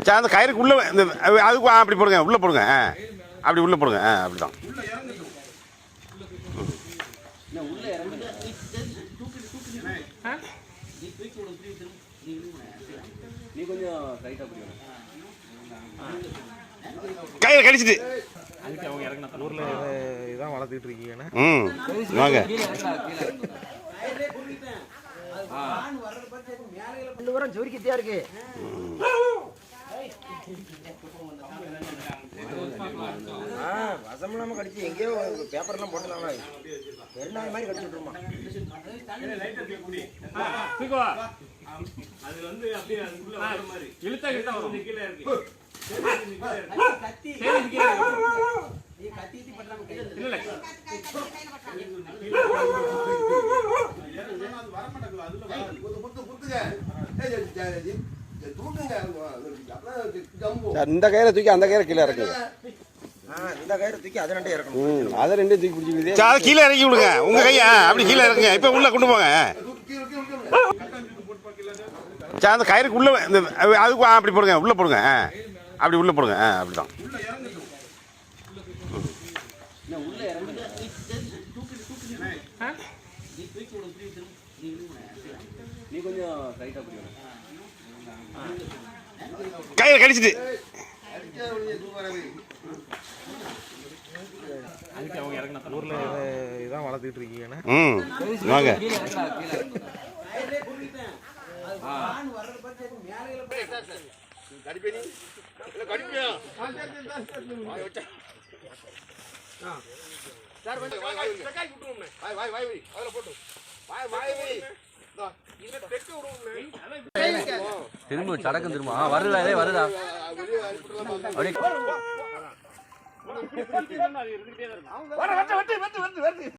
Sir அந்த கயிறுக்கு உள்ள இந்த அதுக்கு அப்படி போடுங்க, உள்ளே போடுங்க. அப்படி உள்ளே போடுங்க. அப்படிதான். கயிறு கடிச்சிட்டு ஊர்ல இதான் வளர்த்துட்டு இருக்கீங்க. வாங்க. ஜோரிக்கிட்டே இருக்கு. வசம் இல்லாம கடிச்சு எங்கேயோ பேப்பர்லாம் போட்டுலாம் பெருநாள் மாதிரி கடிச்சுட்டுருமா. அது வந்து அப்படியே அதுக்குள்ள வர மாதிரி இழுத்தா இழுத்தா வரும். கீழே இருக்கு. கத்தி நீ கத்திட்டி பண்றாங்க. இல்ல இல்ல. அது வர மாட்டேங்குது. அதுல குத்துங்க. தூக்குங்க. இந்த கயிறை தூக்கி அந்த கயிறை கீழே இறக்குங்க. இந்த கயிறை தூக்கி அதை ரெண்டே இறக்கணும். அதை ரெண்டே தூக்கி பிடிச்சிக்கிது. அதை கீழே இறக்கி விடுங்க. உங்க கையை அப்படி கீழே இறக்குங்க. இப்போ உள்ள கொண்டு போங்க. சார் அந்த கயிறுக்கு உள்ள இந்த அதுக்கு அப்படி போடுங்க, உள்ளே போடுங்க. அப்படி உள்ளே போடுங்க. அப்படிதான். கயிறு கடிச்சிட்டு ஊர்ல இதான் வளர்த்துட்டு இருக்கீங்க. வாங்க. திரும்ப சடக்கம் திரும்ப வருதா இதே வருதா அப்படியே